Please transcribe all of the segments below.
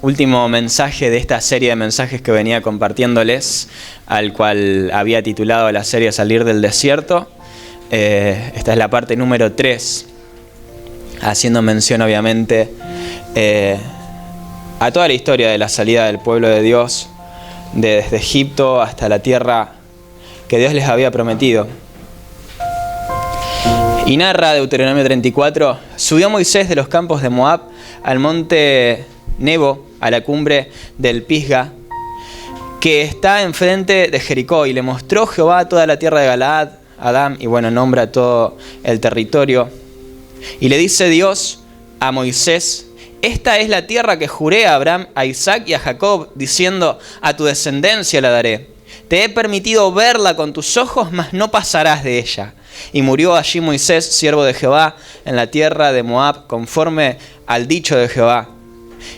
último mensaje de esta serie de mensajes que venía compartiéndoles, al cual había titulado la serie Salir del Desierto. Esta es la parte número 3, haciendo mención obviamente a toda la historia de la salida del pueblo de Dios desde Egipto hasta la tierra que Dios les había prometido. Y narra Deuteronomio 34, subió Moisés de los campos de Moab al monte Nebo, a la cumbre del Pisga, que está enfrente de Jericó, y le mostró Jehová toda la tierra de Galaad, Adam, y nombra todo el territorio. Y le dice Dios a Moisés, esta es la tierra que juré a Abraham, a Isaac y a Jacob, diciendo, a tu descendencia la daré. Te he permitido verla con tus ojos, mas no pasarás de ella. Y murió allí Moisés, siervo de Jehová, en la tierra de Moab, conforme al dicho de Jehová.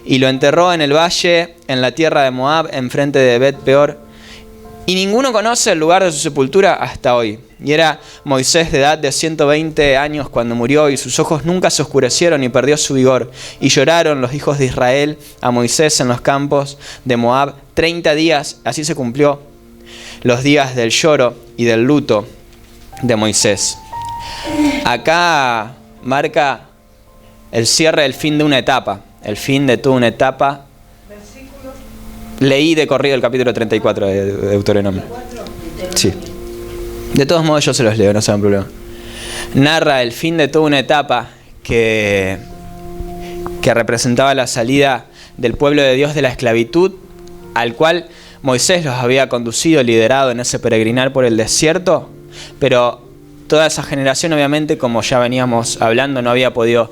Y lo enterró en el valle, en la tierra de Moab, enfrente de Bet-peor. Y ninguno conoce el lugar de su sepultura hasta hoy. Y era Moisés de edad de 120 años cuando murió, y sus ojos nunca se oscurecieron y perdió su vigor. Y lloraron los hijos de Israel a Moisés en los campos de Moab 30 días. Así se cumplió los días del lloro y del luto de Moisés. Acá marca el cierre, el fin de una etapa, el fin de toda una etapa. ¿Versículo? Leí de corrido el capítulo 34 de Deuteronomio. Sí. De todos modos yo se los leo, no se hagan problema. Narra el fin de toda una etapa que representaba la salida del pueblo de Dios de la esclavitud, al cual Moisés los había conducido, liderado en ese peregrinar por el desierto, pero toda esa generación obviamente, como ya veníamos hablando, no había podido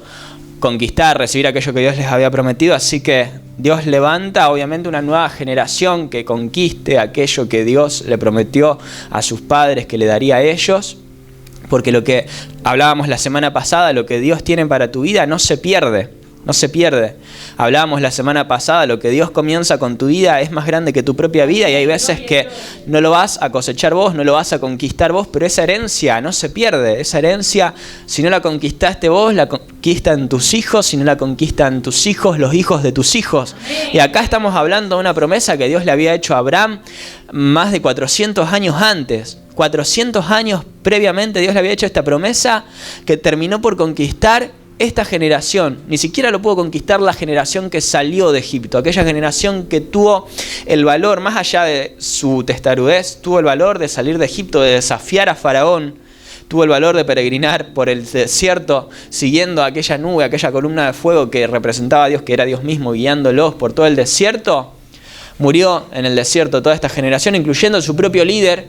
conquistar, recibir aquello que Dios les había prometido, así que Dios levanta obviamente una nueva generación que conquiste aquello que Dios le prometió a sus padres que le daría a ellos, porque lo que hablábamos la semana pasada, lo que Dios tiene para tu vida no se pierde. No se pierde. Hablábamos la semana pasada, lo que Dios comienza con tu vida es más grande que tu propia vida, y hay veces que no lo vas a cosechar vos, no lo vas a conquistar vos, pero esa herencia no se pierde. Esa herencia, si no la conquistaste vos, la conquistan tus hijos, si no la conquistan tus hijos, los hijos de tus hijos. Y acá estamos hablando de una promesa que Dios le había hecho a Abraham más de 400 años antes. 400 años previamente Dios le había hecho esta promesa que terminó por conquistar esta generación. Ni siquiera lo pudo conquistar la generación que salió de Egipto, aquella generación que tuvo el valor, más allá de su testarudez, tuvo el valor de salir de Egipto, de desafiar a Faraón, tuvo el valor de peregrinar por el desierto, siguiendo aquella nube, aquella columna de fuego que representaba a Dios, que era Dios mismo, guiándolos por todo el desierto. Murió en el desierto toda esta generación, incluyendo su propio líder,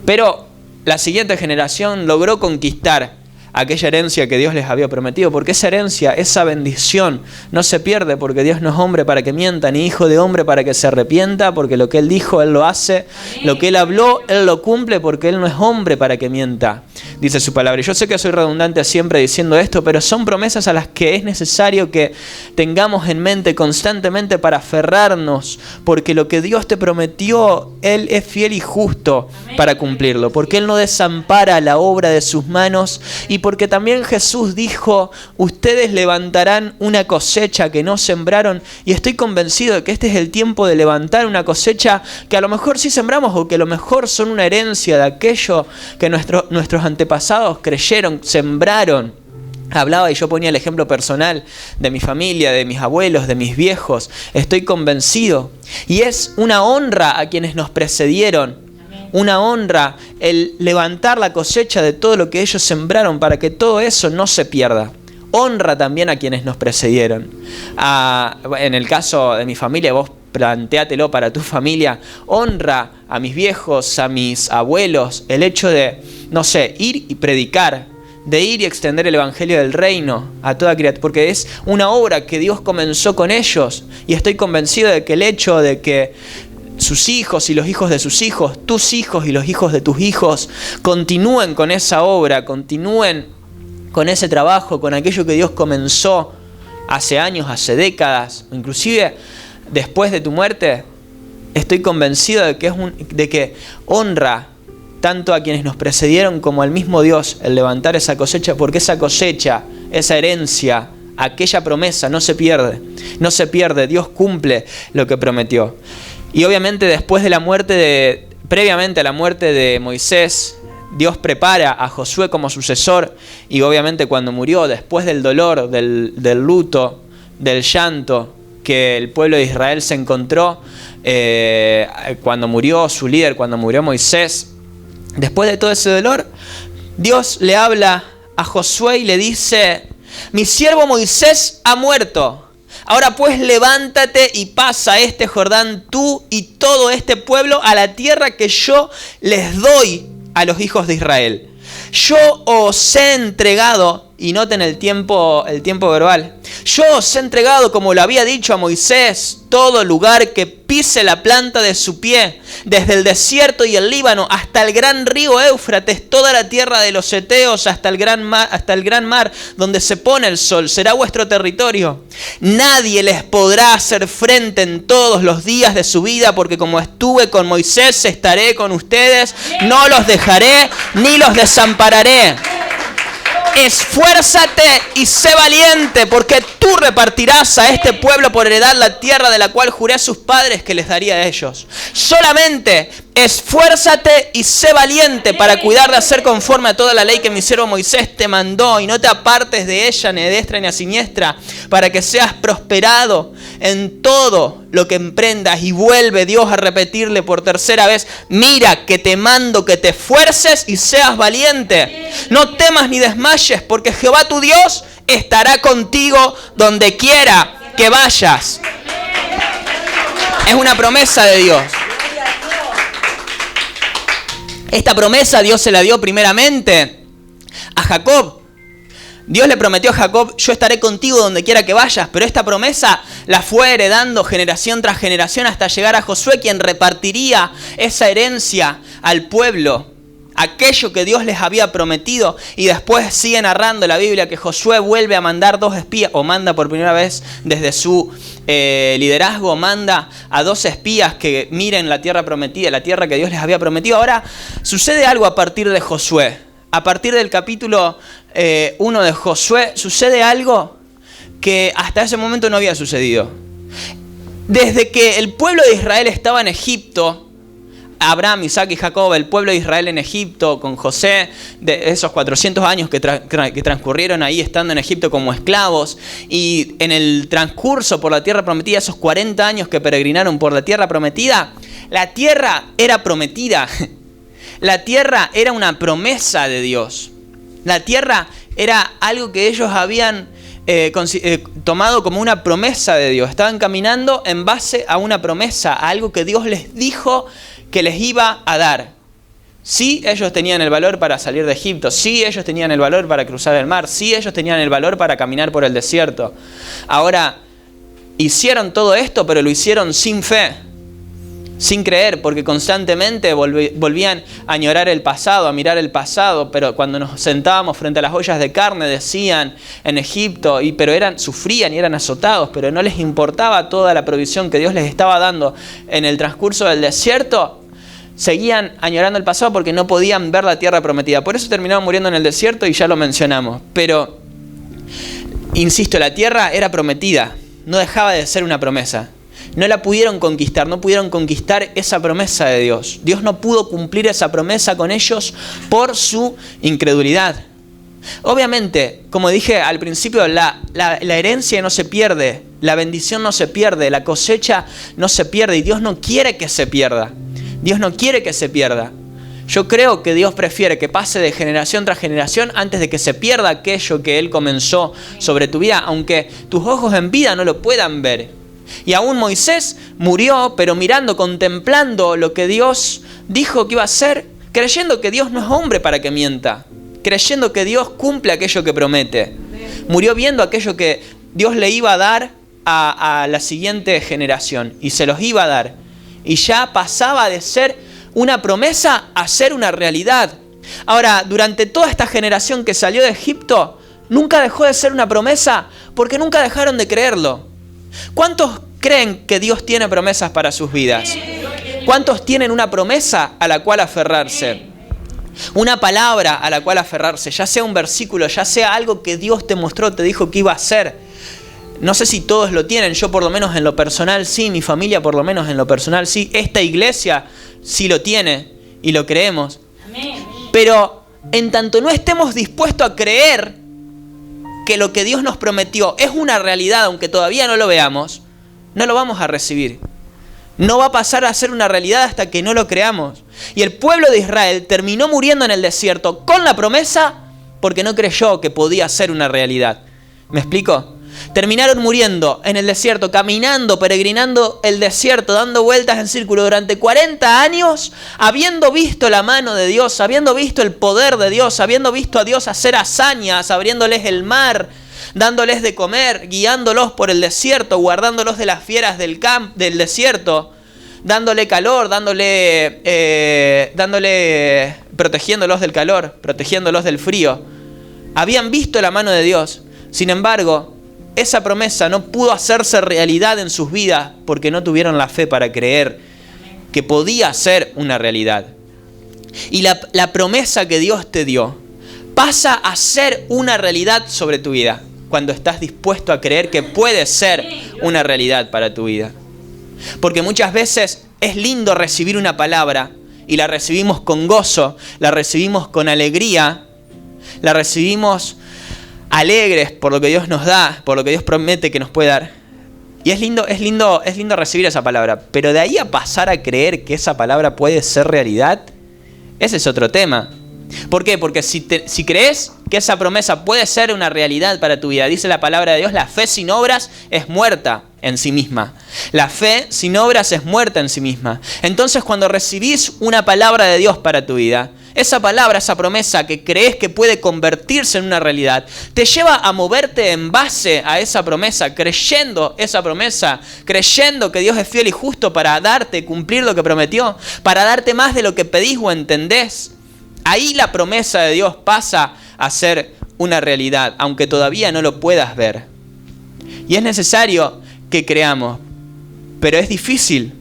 pero la siguiente generación logró conquistar aquella herencia que Dios les había prometido, porque esa herencia, esa bendición no se pierde, porque Dios no es hombre para que mienta, ni hijo de hombre para que se arrepienta, porque lo que Él dijo, Él lo hace. Amén. Lo que Él habló, Él lo cumple, porque Él no es hombre para que mienta, dice su palabra. Y yo sé que soy redundante siempre diciendo esto, pero son promesas a las que es necesario que tengamos en mente constantemente para aferrarnos, porque lo que Dios te prometió, Él es fiel y justo para cumplirlo, porque Él no desampara la obra de sus manos, y porque también Jesús dijo, ustedes levantarán una cosecha que no sembraron, y estoy convencido de que este es el tiempo de levantar una cosecha que a lo mejor sí sembramos, o que a lo mejor son una herencia de aquello que nuestros antepasados creyeron, sembraron. Hablaba y yo ponía el ejemplo personal de mi familia, de mis abuelos, de mis viejos. Estoy convencido. Y es una honra a quienes nos precedieron. Una honra el levantar la cosecha de todo lo que ellos sembraron para que todo eso no se pierda. Honra también a quienes nos precedieron. En el caso de mi familia, vos plantéatelo para tu familia. Honra a mis viejos, a mis abuelos, el hecho de, ir y predicar, de ir y extender el evangelio del reino a toda criatura, porque es una obra que Dios comenzó con ellos, y estoy convencido de que el hecho de que sus hijos y los hijos de sus hijos, tus hijos y los hijos de tus hijos, continúen con esa obra, continúen con ese trabajo, con aquello que Dios comenzó hace años, hace décadas, inclusive después de tu muerte. Estoy convencido de que honra tanto a quienes nos precedieron como al mismo Dios el levantar esa cosecha, porque esa cosecha, esa herencia, aquella promesa no se pierde, no se pierde, Dios cumple lo que prometió. Y obviamente después de la muerte previamente a la muerte de Moisés, Dios prepara a Josué como sucesor, y obviamente cuando murió, después del dolor, del luto, del llanto que el pueblo de Israel se encontró, cuando murió su líder, cuando murió Moisés, después de todo ese dolor, Dios le habla a Josué y le dice: mi siervo Moisés ha muerto. Ahora pues levántate y pasa este Jordán tú y todo este pueblo a la tierra que yo les doy a los hijos de Israel. Yo os he entregado, y noten el tiempo verbal, yo os he entregado, como lo había dicho a Moisés, todo lugar que pise la planta de su pie, desde el desierto y el Líbano hasta el gran río Éufrates, toda la tierra de los heteos hasta el gran mar donde se pone el sol, será vuestro territorio. Nadie les podrá hacer frente en todos los días de su vida, porque como estuve con Moisés, estaré con ustedes, no los dejaré ni los desampararé. Esfuérzate y sé valiente, porque tú repartirás a este pueblo por heredad la tierra de la cual juré a sus padres que les daría a ellos. Solamente esfuérzate y sé valiente para cuidar de hacer conforme a toda la ley que mi siervo Moisés te mandó, y no te apartes de ella ni a diestra ni a siniestra, para que seas prosperado en todo lo que emprendas. Y vuelve Dios a repetirle por tercera vez: mira que te mando que te esfuerces y seas valiente. No temas ni desmayes, porque Jehová tu Dios estará contigo donde quiera que vayas. Es una promesa de Dios. Esta promesa Dios se la dio primeramente a Jacob. Dios le prometió a Jacob: yo estaré contigo donde quiera que vayas. Pero esta promesa la fue heredando generación tras generación hasta llegar a Josué, quien repartiría esa herencia al pueblo, aquello que Dios les había prometido. Y después sigue narrando la Biblia que Josué vuelve a mandar 2 espías, o manda por primera vez desde su liderazgo, manda a 2 espías que miren la tierra prometida, la tierra que Dios les había prometido. Ahora sucede algo a partir de Josué. A partir del capítulo 1 de Josué sucede algo que hasta ese momento no había sucedido. Desde que el pueblo de Israel estaba en Egipto, Abraham, Isaac y Jacob, el pueblo de Israel en Egipto con José, de esos 400 años que transcurrieron ahí estando en Egipto como esclavos, y en el transcurso por la tierra prometida, esos 40 años que peregrinaron por la tierra prometida, la tierra era prometida. La tierra era una promesa de Dios. La tierra era algo que ellos habían tomado como una promesa de Dios. Estaban caminando en base a una promesa, a algo que Dios les dijo que les iba a dar. Sí, ellos tenían el valor para salir de Egipto. Sí, ellos tenían el valor para cruzar el mar. Sí, ellos tenían el valor para caminar por el desierto. Ahora, hicieron todo esto, pero lo hicieron sin fe, sin creer, porque constantemente volvían a añorar el pasado, a mirar el pasado. Pero cuando nos sentábamos frente a las ollas de carne, decían en Egipto, pero sufrían y eran azotados, pero no les importaba toda la provisión que Dios les estaba dando en el transcurso del desierto. Seguían añorando el pasado porque no podían ver la tierra prometida. Por eso terminaron muriendo en el desierto, y ya lo mencionamos. Pero, insisto, la tierra era prometida, no dejaba de ser una promesa. No la pudieron conquistar, no pudieron conquistar esa promesa de Dios. Dios no pudo cumplir esa promesa con ellos por su incredulidad. Obviamente, como dije al principio, la herencia no se pierde, la bendición no se pierde, la cosecha no se pierde, y Dios no quiere que se pierda. Dios no quiere que se pierda. Yo creo que Dios prefiere que pase de generación tras generación antes de que se pierda aquello que Él comenzó sobre tu vida, aunque tus ojos en vida no lo puedan ver. Y aún Moisés murió, pero mirando, contemplando lo que Dios dijo que iba a hacer, creyendo que Dios no es hombre para que mienta, creyendo que Dios cumple aquello que promete. Murió viendo aquello que Dios le iba a dar a la siguiente generación, y se los iba a dar. Y ya pasaba de ser una promesa a ser una realidad. Ahora, durante toda esta generación que salió de Egipto, nunca dejó de ser una promesa, porque nunca dejaron de creerlo. ¿Cuántos creen que Dios tiene promesas para sus vidas? ¿Cuántos tienen una promesa a la cual aferrarse? Una palabra a la cual aferrarse, ya sea un versículo, ya sea algo que Dios te mostró, te dijo que iba a hacer. No sé si todos lo tienen, yo por lo menos en lo personal sí, mi familia por lo menos en lo personal sí, esta iglesia sí lo tiene y lo creemos. Amén. Pero en tanto no estemos dispuestos a creer que lo que Dios nos prometió es una realidad, aunque todavía no lo veamos, no lo vamos a recibir. No va a pasar a ser una realidad hasta que no lo creamos. Y el pueblo de Israel terminó muriendo en el desierto con la promesa porque no creyó que podía ser una realidad. ¿Me explico? Terminaron muriendo en el desierto, caminando, peregrinando el desierto, dando vueltas en círculo durante 40 años, habiendo visto la mano de Dios, habiendo visto el poder de Dios, habiendo visto a Dios hacer hazañas, abriéndoles el mar, dándoles de comer, guiándolos por el desierto, guardándolos de las fieras del desierto, dándole calor, protegiéndolos del calor, protegiéndolos del frío. Habían visto la mano de Dios. Sin embargo, esa promesa no pudo hacerse realidad en sus vidas porque no tuvieron la fe para creer que podía ser una realidad. Y la promesa que Dios te dio pasa a ser una realidad sobre tu vida cuando estás dispuesto a creer que puede ser una realidad para tu vida. Porque muchas veces es lindo recibir una palabra y la recibimos con gozo, la recibimos con alegría, la recibimos alegres por lo que Dios nos da, por lo que Dios promete que nos puede dar. Y es lindo recibir esa palabra. Pero de ahí a pasar a creer que esa palabra puede ser realidad, ese es otro tema. ¿Por qué? Porque si crees que esa promesa puede ser una realidad para tu vida, dice la palabra de Dios, la fe sin obras es muerta en sí misma. La fe sin obras es muerta en sí misma. Entonces, cuando recibís una palabra de Dios para tu vida, esa palabra, esa promesa que crees que puede convertirse en una realidad, te lleva a moverte en base a esa promesa, creyendo esa promesa, creyendo que Dios es fiel y justo para darte, cumplir lo que prometió, para darte más de lo que pedís o entendés. Ahí la promesa de Dios pasa a ser una realidad, aunque todavía no lo puedas ver. Y es necesario que creamos, pero es difícil.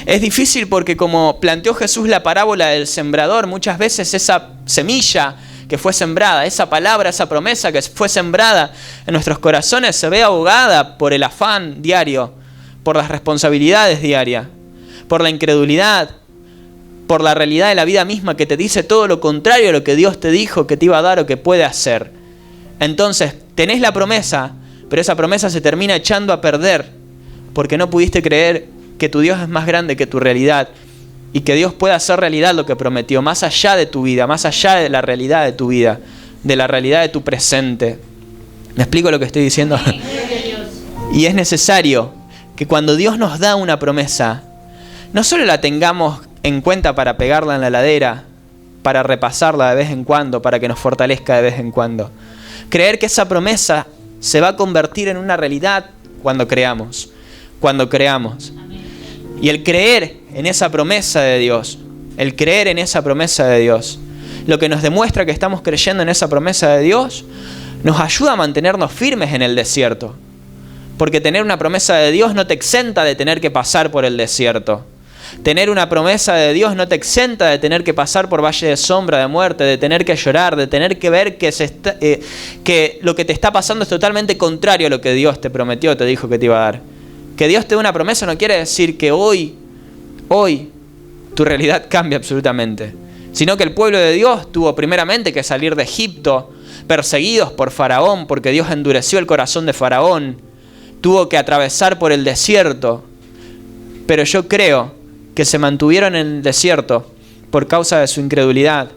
Es difícil porque, como planteó Jesús la parábola del sembrador, muchas veces esa semilla que fue sembrada, esa palabra, esa promesa que fue sembrada en nuestros corazones se ve ahogada por el afán diario, por las responsabilidades diarias, por la incredulidad, por la realidad de la vida misma que te dice todo lo contrario a lo que Dios te dijo que te iba a dar o que puede hacer. Entonces, tenés la promesa, pero esa promesa se termina echando a perder porque no pudiste creer que tu Dios es más grande que tu realidad y que Dios puede hacer realidad lo que prometió, más allá de tu vida, más allá de la realidad de tu vida, de la realidad de tu presente. ¿Me explico lo que estoy diciendo? Y es necesario que cuando Dios nos da una promesa, no solo la tengamos en cuenta para pegarla en la heladera, para repasarla de vez en cuando, para que nos fortalezca de vez en cuando. Creer que esa promesa se va a convertir en una realidad cuando creamos. Y el creer en esa promesa de Dios, lo que nos demuestra que estamos creyendo en esa promesa de Dios, nos ayuda a mantenernos firmes en el desierto. Porque tener una promesa de Dios no te exenta de tener que pasar por el desierto. Tener una promesa de Dios no te exenta de tener que pasar por valle de sombra, de muerte, de tener que llorar, de tener que ver que lo que te está pasando es totalmente contrario a lo que Dios te prometió, te dijo que te iba a dar. Que Dios te dé una promesa no quiere decir que hoy tu realidad cambia absolutamente. Sino que el pueblo de Dios tuvo primeramente que salir de Egipto, perseguidos por Faraón, porque Dios endureció el corazón de Faraón. Tuvo que atravesar por el desierto. Pero yo creo que se mantuvieron en el desierto por causa de su incredulidad,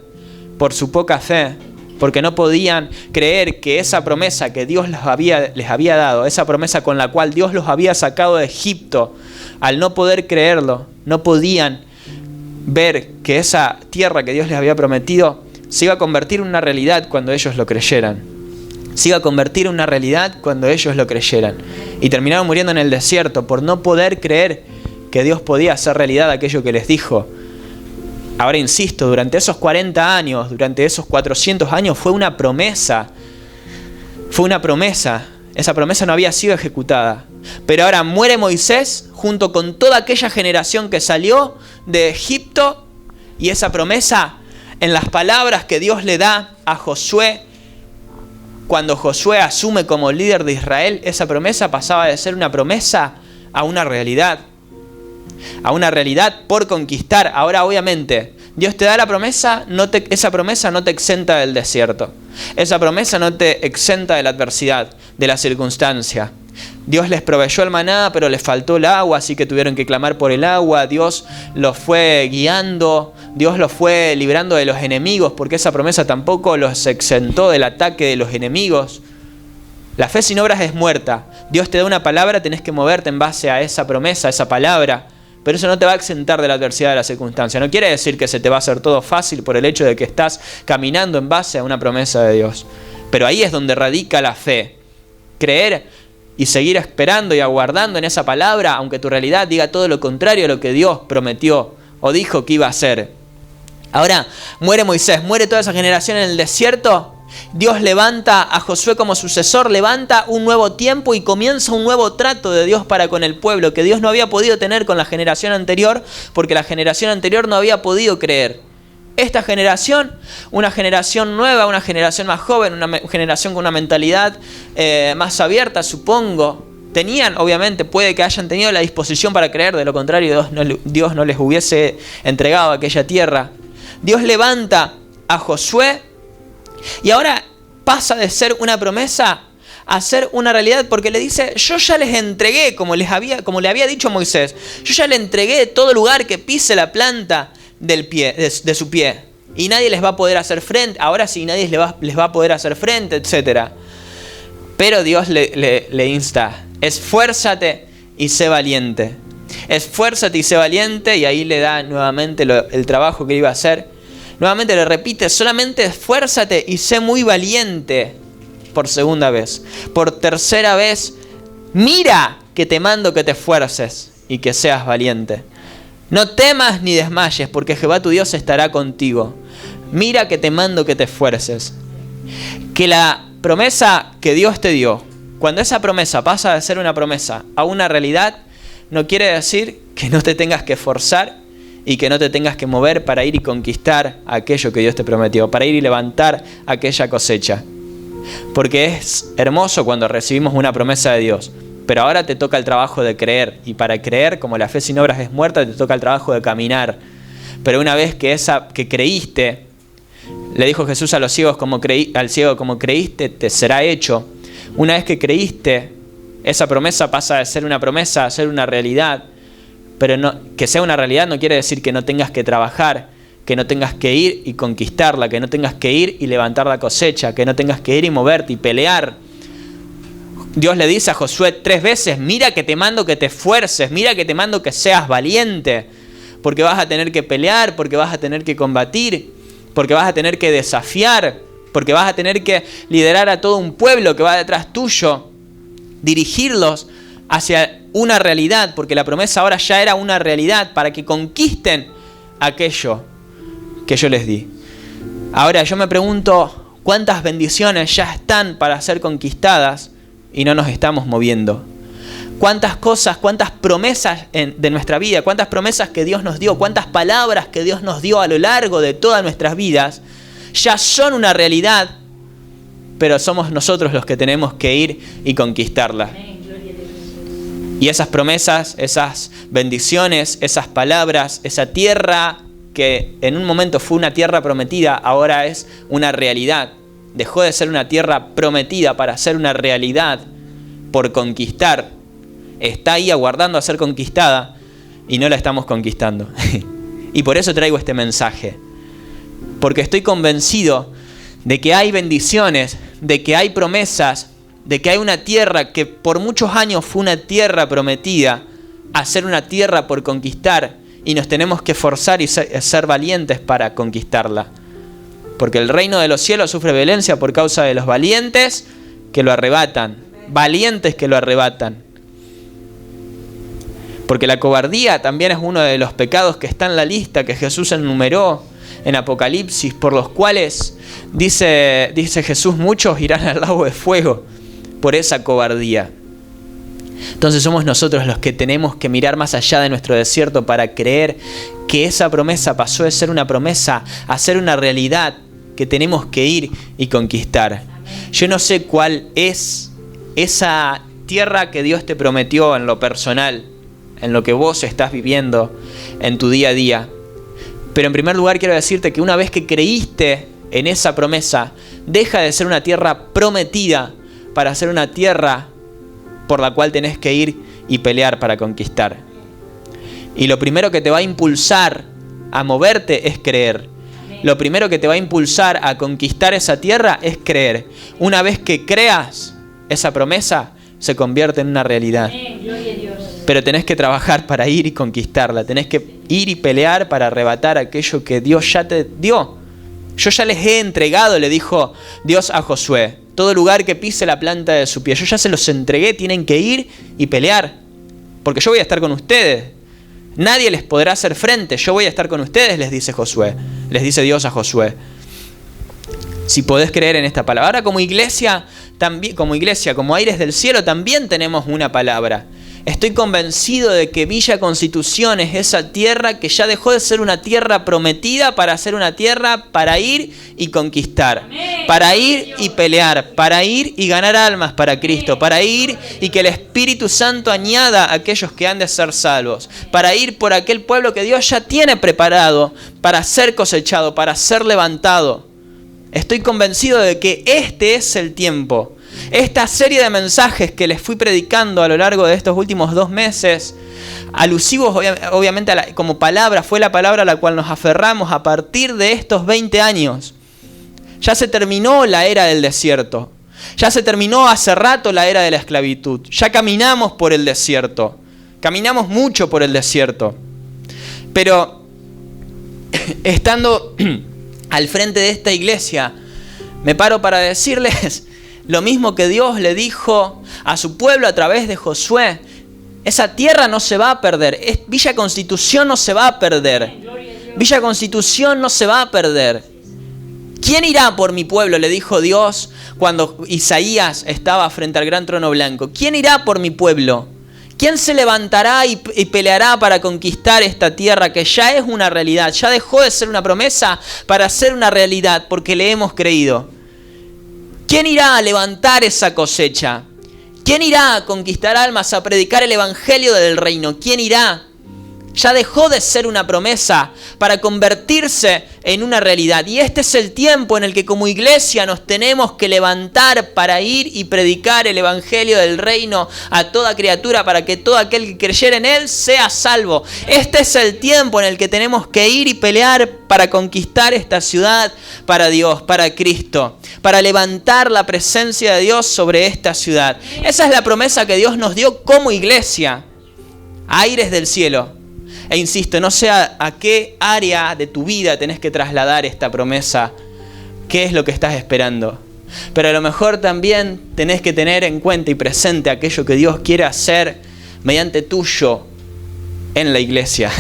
por su poca fe, porque no podían creer que esa promesa que Dios les había dado, esa promesa con la cual Dios los había sacado de Egipto, al no poder creerlo, no podían ver que esa tierra que Dios les había prometido se iba a convertir en una realidad cuando ellos lo creyeran. Se iba a convertir en una realidad cuando ellos lo creyeran. Y terminaron muriendo en el desierto por no poder creer que Dios podía hacer realidad aquello que les dijo. Ahora insisto, durante esos 40 años, durante esos 400 años fue una promesa. Esa promesa no había sido ejecutada. Pero ahora muere Moisés junto con toda aquella generación que salió de Egipto, y esa promesa, en las palabras que Dios le da a Josué, cuando Josué asume como líder de Israel, esa promesa pasaba de ser una promesa a una realidad. A una realidad por conquistar. Ahora, obviamente, Dios te da la promesa, esa promesa no te exenta del desierto. Esa promesa no te exenta de la adversidad, de la circunstancia. Dios les proveyó el maná, pero les faltó el agua, así que tuvieron que clamar por el agua. Dios los fue guiando, Dios los fue librando de los enemigos, porque esa promesa tampoco los exentó del ataque de los enemigos. La fe sin obras es muerta. Dios te da una palabra, tenés que moverte en base a esa promesa, a esa palabra. Pero eso no te va a exentar de la adversidad de la circunstancia. No quiere decir que se te va a hacer todo fácil por el hecho de que estás caminando en base a una promesa de Dios. Pero ahí es donde radica la fe. Creer y seguir esperando y aguardando en esa palabra, aunque tu realidad diga todo lo contrario a lo que Dios prometió o dijo que iba a hacer. Ahora, muere Moisés, muere toda esa generación en el desierto. Dios levanta a Josué como sucesor, levanta un nuevo tiempo y comienza un nuevo trato de Dios para con el pueblo que Dios no había podido tener con la generación anterior, porque la generación anterior no había podido creer. Esta generación, una generación nueva, una generación más joven, una generación con una mentalidad más abierta, supongo, tenían, obviamente, puede que hayan tenido la disposición para creer, de lo contrario Dios no les hubiese entregado aquella tierra. Dios levanta a Josué y ahora pasa de ser una promesa a ser una realidad, porque le dice: yo ya les entregué, como le había dicho Moisés, yo ya le entregué todo lugar que pise la planta del pie, de su pie, y nadie les va a poder hacer frente. Ahora sí, nadie les va a poder hacer frente, etc. Pero Dios le insta: esfuérzate y sé valiente. Esfuérzate y sé valiente, y ahí le da nuevamente el trabajo que iba a hacer. Nuevamente le repite: solamente esfuérzate y sé muy valiente. Por segunda vez. Por tercera vez: mira que te mando que te esfuerces y que seas valiente. No temas ni desmayes, porque Jehová tu Dios estará contigo. Mira que te mando que te esfuerces. Que la promesa que Dios te dio, cuando esa promesa pasa de ser una promesa a una realidad, no quiere decir que no te tengas que esforzar y que no te tengas que mover para ir y conquistar aquello que Dios te prometió, para ir y levantar aquella cosecha. Porque es hermoso cuando recibimos una promesa de Dios. Pero ahora te toca el trabajo de creer. Y para creer, como la fe sin obras es muerta, te toca el trabajo de caminar. Pero una vez que creíste, le dijo Jesús a los ciegos, al ciego: como creíste, te será hecho. Una vez que creíste, esa promesa pasa de ser una promesa a ser una realidad. Pero que sea una realidad no quiere decir que no tengas que trabajar, que no tengas que ir y conquistarla, que no tengas que ir y levantar la cosecha, que no tengas que ir y moverte y pelear. Dios le dice a Josué 3 veces: mira que te mando que te esfuerces, mira que te mando que seas valiente, porque vas a tener que pelear, porque vas a tener que combatir, porque vas a tener que desafiar, porque vas a tener que liderar a todo un pueblo que va detrás tuyo, dirigirlos hacia una realidad, porque la promesa ahora ya era una realidad, para que conquisten aquello que yo les di. Ahora yo me pregunto: ¿cuántas bendiciones ya están para ser conquistadas y no nos estamos moviendo? ¿Cuántas cosas, cuántas promesas de nuestra vida, cuántas promesas que Dios nos dio, cuántas palabras que Dios nos dio a lo largo de todas nuestras vidas ya son una realidad, pero somos nosotros los que tenemos que ir y conquistarla? Y esas promesas, esas bendiciones, esas palabras, esa tierra que en un momento fue una tierra prometida, ahora es una realidad. Dejó de ser una tierra prometida para ser una realidad por conquistar. Está ahí aguardando a ser conquistada y no la estamos conquistando. Y por eso traigo este mensaje. Porque estoy convencido de que hay bendiciones, de que hay promesas, de que hay una tierra que por muchos años fue una tierra prometida a ser una tierra por conquistar, y nos tenemos que esforzar y ser valientes para conquistarla. Porque el reino de los cielos sufre violencia por causa de los valientes que lo arrebatan. Valientes que lo arrebatan. Porque la cobardía también es uno de los pecados que está en la lista que Jesús enumeró en Apocalipsis, por los cuales dice Jesús: muchos irán al lago de fuego por esa cobardía. Entonces somos nosotros los que tenemos que mirar más allá de nuestro desierto para creer que esa promesa pasó de ser una promesa a ser una realidad que tenemos que ir y conquistar. Yo no sé cuál es esa tierra que Dios te prometió en lo personal, en lo que vos estás viviendo en tu día a día. Pero en primer lugar quiero decirte que una vez que creíste en esa promesa, deja de ser una tierra prometida para ser una tierra por la cual tenés que ir y pelear para conquistar. Y lo primero que te va a impulsar a moverte es creer. Lo primero que te va a impulsar a conquistar esa tierra es creer. Una vez que creas esa promesa, se convierte en una realidad. Pero tenés que trabajar para ir y conquistarla. Tenés que ir y pelear para arrebatar aquello que Dios ya te dio. Yo ya les he entregado, le dijo Dios a Josué, todo lugar que pise la planta de su pie. Yo ya se los entregué, tienen que ir y pelear. Porque yo voy a estar con ustedes. Nadie les podrá hacer frente. Yo voy a estar con ustedes, les dice Josué. Les dice Dios a Josué. Si podés creer en esta palabra. Ahora como iglesia, como Aires del Cielo, también tenemos una palabra. Estoy convencido de que Villa Constitución es esa tierra que ya dejó de ser una tierra prometida para ser una tierra para ir y conquistar. Amén. Para ir y pelear, para ir y ganar almas para Cristo, para ir y que el Espíritu Santo añada a aquellos que han de ser salvos, para ir por aquel pueblo que Dios ya tiene preparado para ser cosechado, para ser levantado. Estoy convencido de que este es el tiempo. Esta serie de mensajes que les fui predicando a lo largo de estos últimos 2 meses, alusivos obviamente como palabra, fue la palabra a la cual nos aferramos a partir de estos 20 años. Ya se terminó la era del desierto. Ya se terminó hace rato la era de la esclavitud. Ya caminamos por el desierto. Caminamos mucho por el desierto. Pero estando al frente de esta iglesia, me paro para decirles lo mismo que Dios le dijo a su pueblo a través de Josué. Esa tierra no se va a perder. Villa Constitución no se va a perder. Villa Constitución no se va a perder. ¿Quién irá por mi pueblo?, le dijo Dios cuando Isaías estaba frente al gran trono blanco. ¿Quién irá por mi pueblo? ¿Quién se levantará y peleará para conquistar esta tierra que ya es una realidad? Ya dejó de ser una promesa para ser una realidad porque le hemos creído. ¿Quién irá a levantar esa cosecha? ¿Quién irá a conquistar almas, a predicar el evangelio del reino? ¿Quién irá? Ya dejó de ser una promesa para convertirse en una realidad. Y este es el tiempo en el que como iglesia nos tenemos que levantar para ir y predicar el evangelio del reino a toda criatura, para que todo aquel que creyere en él sea salvo. Este es el tiempo en el que tenemos que ir y pelear para conquistar esta ciudad para Dios, para Cristo, para levantar la presencia de Dios sobre esta ciudad. Esa es la promesa que Dios nos dio como iglesia, Aires del Cielo. E insisto, no sé a qué área de tu vida tenés que trasladar esta promesa, qué es lo que estás esperando. Pero a lo mejor también tenés que tener en cuenta y presente aquello que Dios quiere hacer mediante tuyo en la iglesia.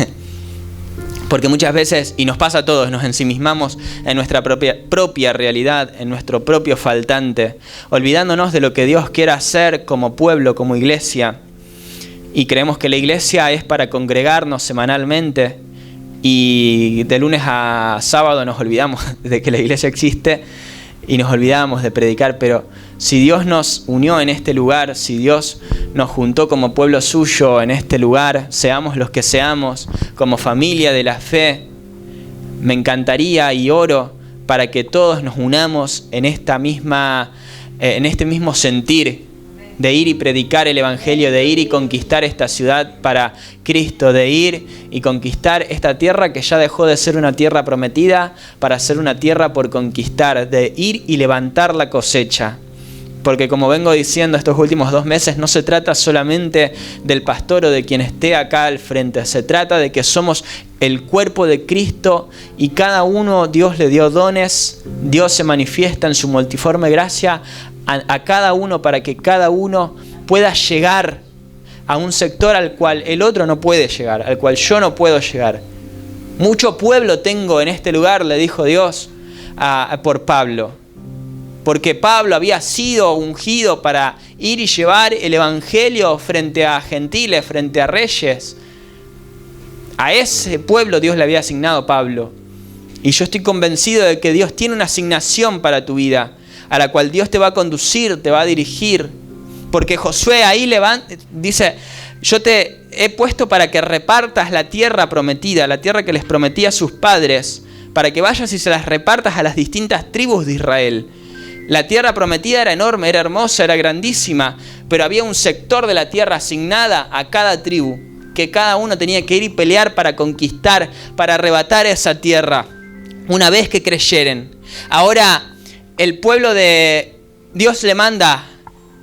Porque muchas veces, y nos pasa a todos, nos ensimismamos en nuestra propia realidad, en nuestro propio faltante, olvidándonos de lo que Dios quiere hacer como pueblo, como iglesia. Y creemos que la iglesia es para congregarnos semanalmente y de lunes a sábado nos olvidamos de que la iglesia existe y nos olvidamos de predicar. Pero si Dios nos unió en este lugar, si Dios nos juntó como pueblo suyo en este lugar, seamos los que seamos, como familia de la fe, me encantaría y oro para que todos nos unamos en este mismo sentir de ir y predicar el evangelio, de ir y conquistar esta ciudad para Cristo, de ir y conquistar esta tierra que ya dejó de ser una tierra prometida para ser una tierra por conquistar, de ir y levantar la cosecha. Porque como vengo diciendo estos últimos 2 meses, no se trata solamente del pastor o de quien esté acá al frente, se trata de que somos el cuerpo de Cristo y cada uno Dios le dio dones, Dios se manifiesta en su multiforme gracia a cada uno para que cada uno pueda llegar a un sector al cual el otro no puede llegar, al cual yo no puedo llegar. Mucho pueblo tengo en este lugar, le dijo Dios por Pablo, porque Pablo había sido ungido para ir y llevar el evangelio frente a gentiles, frente a reyes. A ese pueblo Dios le había asignado a Pablo. Y yo estoy convencido de que Dios tiene una asignación para tu vida. a la cual Dios te va a conducir, te va a dirigir. Porque Josué ahí dice, yo te he puesto para que repartas la tierra prometida, la tierra que les prometí a sus padres, para que vayas y se las repartas a las distintas tribus de Israel. La tierra prometida era enorme, era hermosa, era grandísima, pero había un sector de la tierra asignada a cada tribu, que cada uno tenía que ir y pelear para conquistar, para arrebatar esa tierra, una vez que creyeren. Ahora, el pueblo de Dios le manda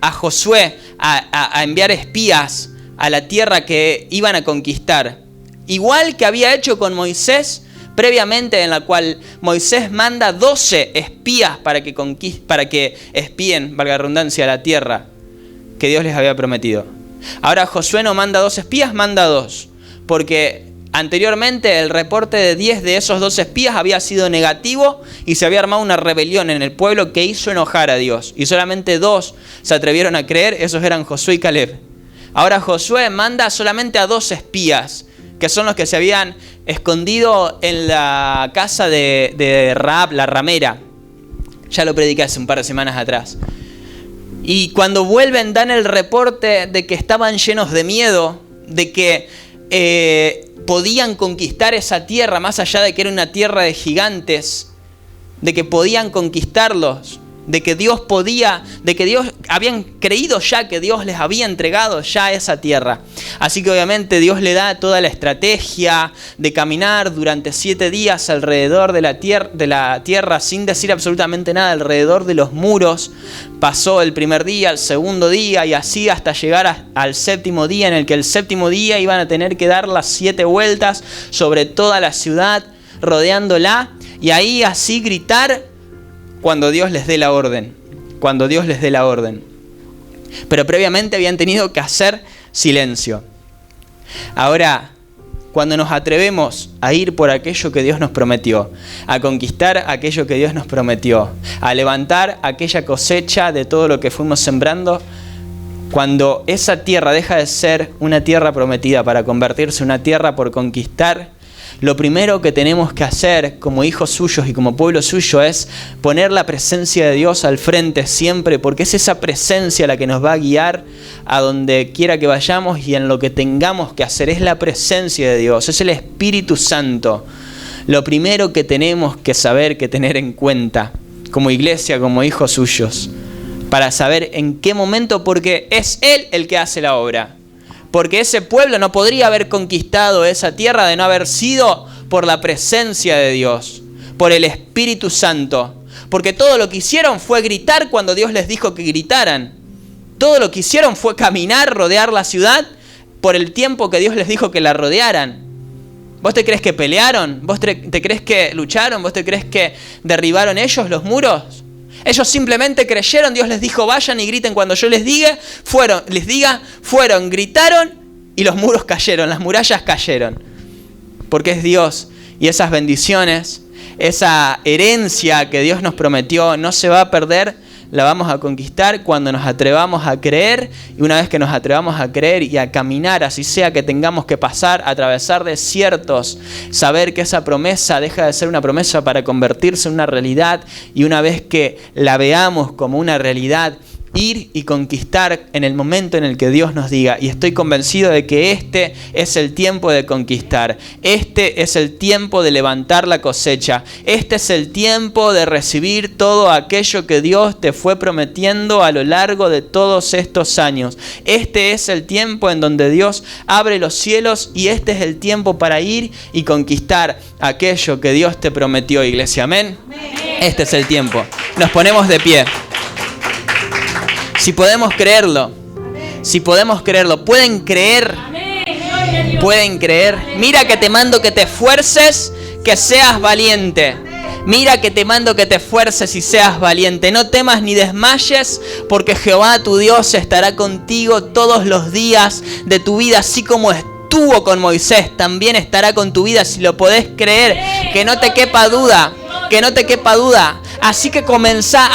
a Josué a enviar espías a la tierra que iban a conquistar. Igual que había hecho con Moisés previamente, en la cual Moisés manda 12 espías para que espíen, valga la redundancia, la tierra que Dios les había prometido. Ahora Josué no manda 2 espías, manda 2. Porque anteriormente el reporte de 10 de esos 2 espías había sido negativo y se había armado una rebelión en el pueblo que hizo enojar a Dios. Y solamente 2 se atrevieron a creer, esos eran Josué y Caleb. Ahora Josué manda solamente a 2 espías, que son los que se habían escondido en la casa de Rahab, la ramera. Ya lo prediqué hace un par de semanas atrás. Y cuando vuelven dan el reporte de que estaban llenos de miedo, de que podían conquistar esa tierra, más allá de que era una tierra de gigantes, de que podían conquistarlos, de que Dios habían creído ya que Dios les había entregado ya esa tierra. Así que obviamente Dios le da toda la estrategia de caminar durante 7 días alrededor de la tierra sin decir absolutamente nada, alrededor de los muros. Pasó el primer día, el segundo día y así hasta llegar al 7º día, en el que el 7º día iban a tener que dar las 7 vueltas sobre toda la ciudad, rodeándola, y ahí así gritar cuando Dios les dé la orden. Cuando Dios les dé la orden. Pero previamente habían tenido que hacer silencio. Ahora, cuando nos atrevemos a ir por aquello que Dios nos prometió, a conquistar aquello que Dios nos prometió, a levantar aquella cosecha de todo lo que fuimos sembrando, cuando esa tierra deja de ser una tierra prometida para convertirse en una tierra por conquistar, lo primero que tenemos que hacer como hijos suyos y como pueblo suyo es poner la presencia de Dios al frente siempre, porque es esa presencia la que nos va a guiar a donde quiera que vayamos y en lo que tengamos que hacer. Es la presencia de Dios, es el Espíritu Santo. Lo primero que tenemos que saber, que tener en cuenta como iglesia, como hijos suyos, para saber en qué momento, porque es Él el que hace la obra. Porque ese pueblo no podría haber conquistado esa tierra de no haber sido por la presencia de Dios, por el Espíritu Santo. Porque todo lo que hicieron fue gritar cuando Dios les dijo que gritaran. Todo lo que hicieron fue caminar, rodear la ciudad por el tiempo que Dios les dijo que la rodearan. ¿Vos te crees que pelearon? ¿Vos te crees que lucharon? ¿Vos te crees que derribaron ellos los muros? Ellos simplemente creyeron, Dios les dijo vayan y griten cuando yo les diga, fueron, gritaron y los muros cayeron, las murallas cayeron. Porque es Dios y esas bendiciones, esa herencia que Dios nos prometió no se va a perder, la vamos a conquistar cuando nos atrevamos a creer, y una vez que nos atrevamos a creer y a caminar, así sea que tengamos que atravesar desiertos, saber que esa promesa deja de ser una promesa para convertirse en una realidad, y una vez que la veamos como una realidad, ir y conquistar en el momento en el que Dios nos diga. Y estoy convencido de que este es el tiempo de conquistar. Este es el tiempo de levantar la cosecha. Este es el tiempo de recibir todo aquello que Dios te fue prometiendo a lo largo de todos estos años. Este es el tiempo en donde Dios abre los cielos, y este es el tiempo para ir y conquistar aquello que Dios te prometió, iglesia. Amén. Este es el tiempo. Nos ponemos de pie. Si podemos creerlo, pueden creer, Mira que te mando que te esfuerces, que seas valiente. Mira que te mando que te esfuerces y seas valiente. No temas ni desmayes, porque Jehová tu Dios estará contigo todos los días de tu vida, así como estuvo con Moisés, también estará con tu vida, si lo podés creer. Que no te quepa duda. Así que comenzá,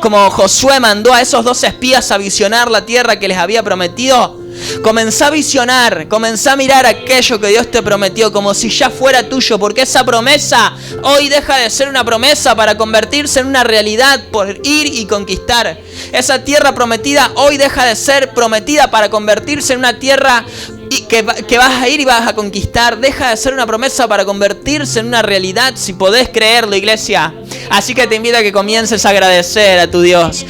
como Josué mandó a esos 2 espías a visionar la tierra que les había prometido, Comenzá a visionar, comenzá a mirar aquello que Dios te prometió como si ya fuera tuyo, porque esa promesa hoy deja de ser una promesa para convertirse en una realidad por ir y conquistar. Esa tierra prometida hoy deja de ser prometida para convertirse en una tierra que vas a ir y vas a conquistar. Deja de ser una promesa para convertirse en una realidad, si podés creerlo, iglesia. Así que te invito a que comiences a agradecer a tu Dios,